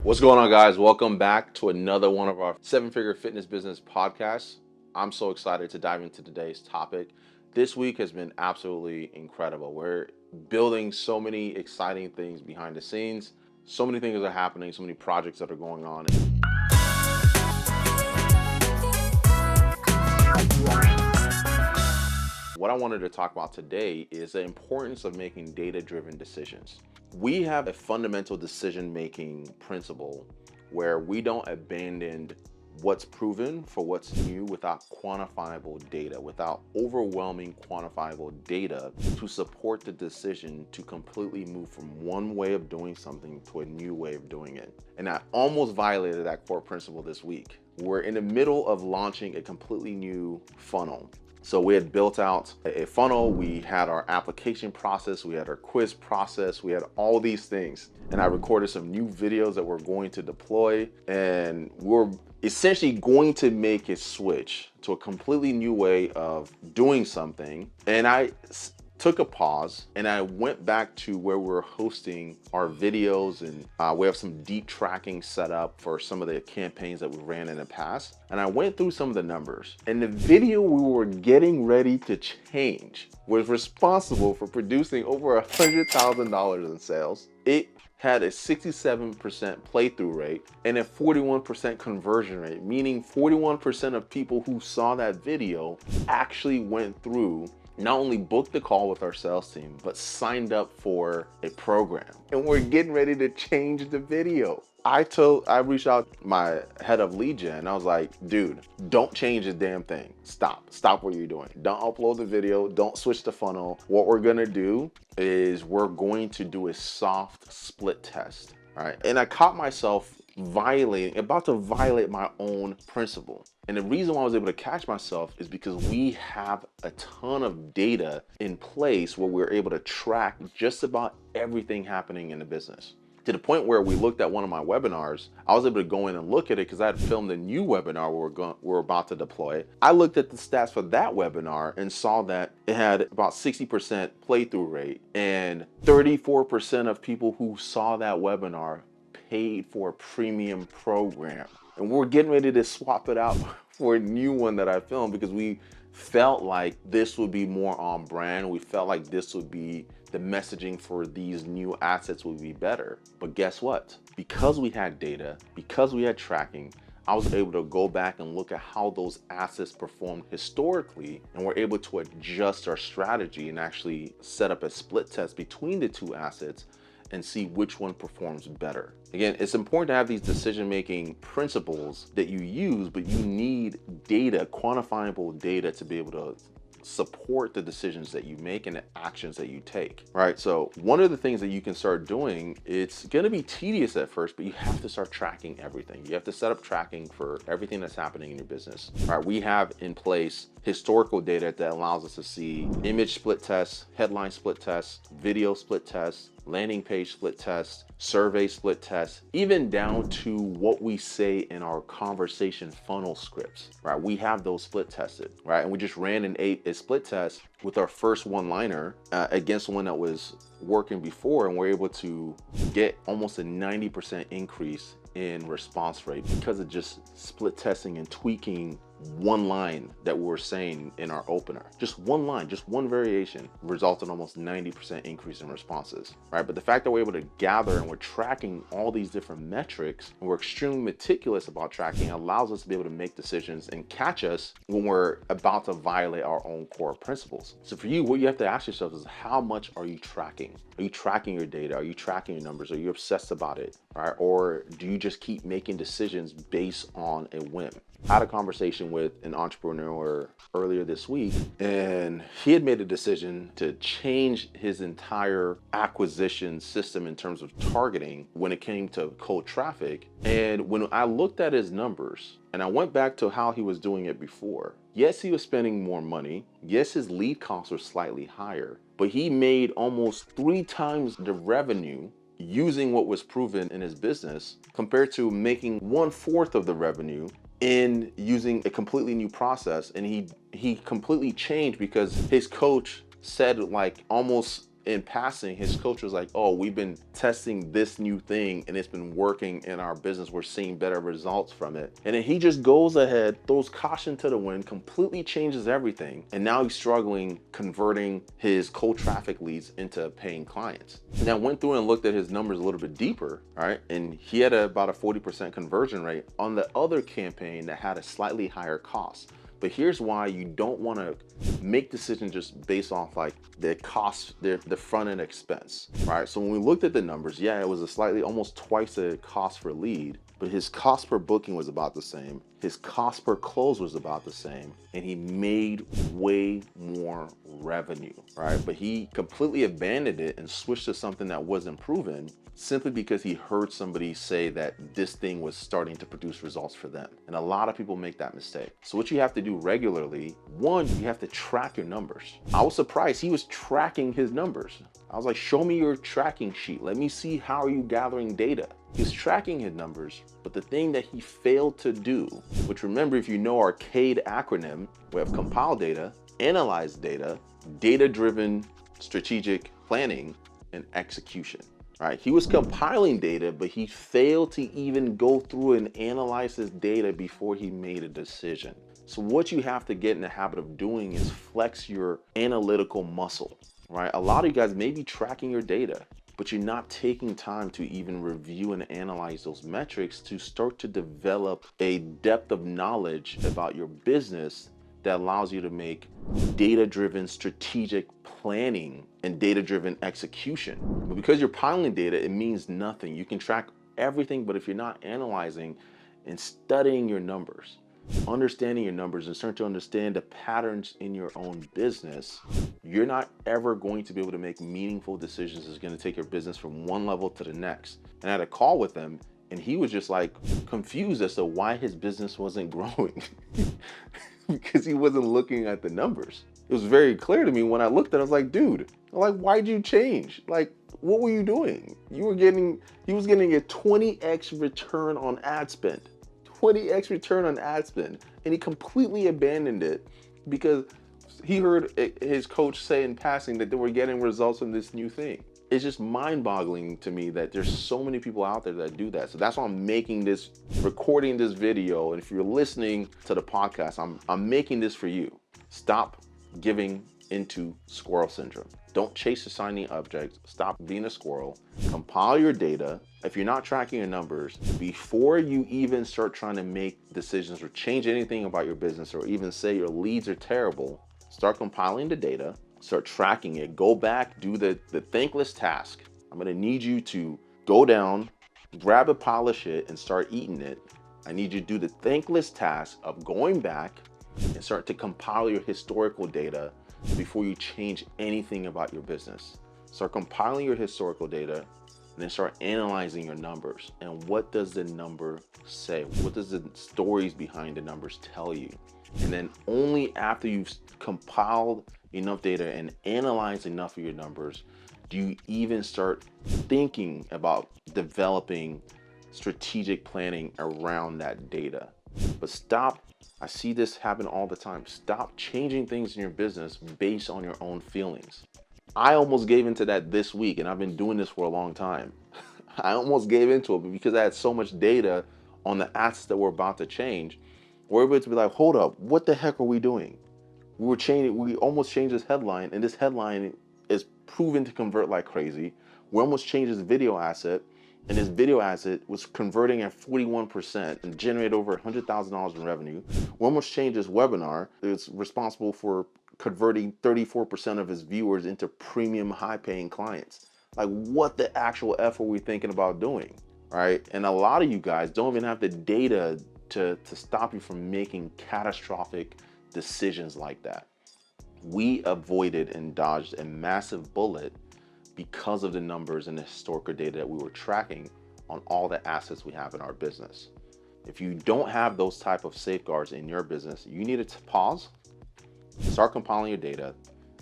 What's going on, guys? Welcome back to another one of our seven-figure fitness business podcasts. I'm so excited to dive into today's topic. This week has been absolutely incredible. We're building so many exciting things behind the scenes. So many things are happening, so many projects that are going on. What I wanted to talk about today is the importance of making data-driven decisions. We have a fundamental decision-making principle where we don't abandon what's proven for what's new without quantifiable data, without overwhelming quantifiable data to support the decision to completely move from one way of doing something to a new way of doing it. And I almost violated that core principle this week. We're in the middle of launching a completely new funnel. So we had built out a funnel, we had our application process, we had our quiz process, we had all these things. And I recorded some new videos that we're going to deploy, and we're essentially going to make a switch to a completely new way of doing something. And I took a pause and I went back to where we're hosting our videos, and we have some deep tracking set up for some of the campaigns that we ran in the past. And I went through some of the numbers, and the video we were getting ready to change was responsible for producing over $100,000 in sales. It had a 67% playthrough rate and a 41% conversion rate, meaning 41% of people who saw that video actually went through, not only booked the call with our sales team, but signed up for a program. And we're getting ready to change the video. I reached out to my head of lead gen. I was like, dude, don't change the damn thing. Stop what you're doing. Don't upload the video. Don't switch the funnel. What we're gonna do is we're going to do a soft split test. All right. And I caught myself about to violate my own principle. And the reason why I was able to catch myself is because we have a ton of data in place where we're able to track just about everything happening in the business. To the point where we looked at one of my webinars, I was able to go in and look at it because I had filmed a new webinar we're about to deploy. I looked at the stats for that webinar and saw that it had about 60% playthrough rate, and 34% of people who saw that webinar paid for a premium program. And we're getting ready to swap it out for a new one that I filmed because we felt like this would be more on brand. We felt like this would be the messaging for these new assets would be better. But guess what? Because we had data, because we had tracking, I was able to go back and look at how those assets performed historically, and we're able to adjust our strategy and actually set up a split test between the two assets and see which one performs better. Again, it's important to have these decision-making principles that you use, but you need data, quantifiable data, to be able to support the decisions that you make and the actions that you take, right? So one of the things that you can start doing, it's going to be tedious at first, but you have to start tracking everything. You have to set up tracking for everything that's happening in your business, right? We have in place historical data that allows us to see image split tests, headline split tests, video split tests, landing page split tests, survey split tests, even down to what we say in our conversation funnel scripts, right? We have those split tested, right? And we just ran a split test with our first one-liner against one that was working before, and we're able to get almost a 90% increase in response rate because of just split testing and tweaking one line that we were saying in our opener. Just one line, just one variation resulted in almost 90% increase in responses, right? But the fact that we're able to gather and we're tracking all these different metrics, and we're extremely meticulous about tracking, allows us to be able to make decisions and catch us when we're about to violate our own core principles. So for you, what you have to ask yourself is, how much are you tracking? Are you tracking your data? Are you tracking your numbers? Are you obsessed about it, right? Or do you just keep making decisions based on a whim? I had a conversation with an entrepreneur earlier this week, and he had made a decision to change his entire acquisition system in terms of targeting when it came to cold traffic. And when I looked at his numbers and I went back to how he was doing it before, yes, he was spending more money. Yes, his lead costs were slightly higher, but he made almost 3 times the revenue using what was proven in his business compared to making 1/4 of the revenue in using a completely new process. And he completely changed because his coach said, like, almost in passing, his coach was like, oh, we've been testing this new thing and it's been working in our business. We're seeing better results from it. And then he just goes ahead, throws caution to the wind, completely changes everything. And now he's struggling converting his cold traffic leads into paying clients. Now, went through and looked at his numbers a little bit deeper, all right? And he had about a 40% conversion rate on the other campaign that had a slightly higher cost. But here's why you don't want to make decisions just based off like the cost, the front end expense, right? So when we looked at the numbers, yeah, it was a slightly almost twice the cost per lead, but his cost per booking was about the same. His cost per close was about the same, and he made way more revenue, right? But he completely abandoned it and switched to something that wasn't proven, simply because he heard somebody say that this thing was starting to produce results for them. And a lot of people make that mistake. So what you have to do regularly, one, you have to track your numbers. I was surprised he was tracking his numbers. I was like, show me your tracking sheet. Let me see, how are you gathering data? He's tracking his numbers, but the thing that he failed to do, which, remember, if you know our CADE acronym, we have compile data, analyze data, data-driven strategic planning, and execution. Right? He was compiling data, but he failed to even go through and analyze his data before he made a decision. So what you have to get in the habit of doing is flex your analytical muscle, right? A lot of you guys may be tracking your data, but you're not taking time to even review and analyze those metrics to start to develop a depth of knowledge about your business that allows you to make data-driven strategic planning and data-driven execution. But because you're piling data, it means nothing. You can track everything, but if you're not analyzing and studying your numbers, understanding your numbers, and starting to understand the patterns in your own business, you're not ever going to be able to make meaningful decisions that's going to take your business from one level to the next. And I had a call with him, and he was just like confused as to why his business wasn't growing. Because he wasn't looking at the numbers. It was very clear to me when I looked at it. I was like, dude, like, why'd you change? Like, what were you doing? He was getting a 20x return on ad spend. 20x return on ad spend. And he completely abandoned it because he heard his coach say in passing that they were getting results from this new thing. It's just mind-boggling to me that there's so many people out there that do that. So that's why I'm recording this video. And if you're listening to the podcast, I'm making this for you. Stop giving into squirrel syndrome. Don't chase the shiny object. Stop being a squirrel. Compile your data. If you're not tracking your numbers, before you even start trying to make decisions or change anything about your business, or even say your leads are terrible, start compiling the data. Start tracking it. Go back, do the thankless task. I'm gonna need you to go down, grab a pile of shit and start eating it. I need you to do the thankless task of going back and start to compile your historical data before you change anything about your business. Start compiling your historical data and then start analyzing your numbers. And what does the number say? What does the stories behind the numbers tell you? And then only after you've compiled enough data and analyzed enough of your numbers do you even start thinking about developing strategic planning around that data. But stop, I see this happen all the time, stop changing things in your business based on your own feelings. I almost gave into that this week, and I've been doing this for a long time. I almost gave into it, but because I had so much data on the assets that we're about to change, we're able to be like, hold up, what the heck are we doing? We almost changed this headline, and this headline is proven to convert like crazy. We almost changed this video asset, and this video asset was converting at 41% and generated over $100,000 in revenue. We almost changed this webinar. It's responsible for converting 34% of his viewers into premium high-paying clients. Like, what the actual F are we thinking about doing, right? And a lot of you guys don't even have the data to stop you from making catastrophic decisions like that. We avoided and dodged a massive bullet because of the numbers and the historical data that we were tracking on all the assets we have in our business. If you don't have those type of safeguards in your business, you need to pause, start compiling your data,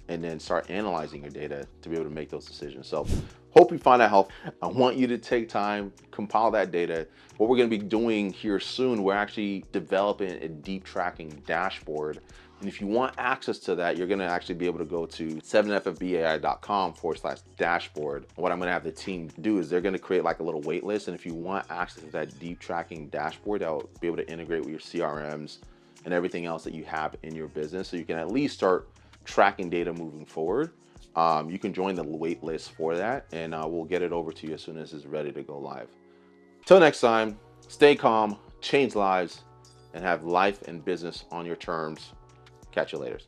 and then start analyzing your data to be able to make those decisions. So hope you find that helpful. I want you to take time, compile that data. What we're gonna be doing here soon, we're actually developing a deep tracking dashboard And if you want access to that, you're going to actually be able to go to 7ffbai.com/dashboard. What I'm going to have the team do is they're going to create like a little wait list. And if you want access to that deep tracking dashboard, that will be able to integrate with your CRMs and everything else that you have in your business, so you can at least start tracking data moving forward. You can join the wait list for that, and we'll get it over to you as soon as it's ready to go live. Till next time, stay calm, change lives, and have life and business on your terms. Catch you later.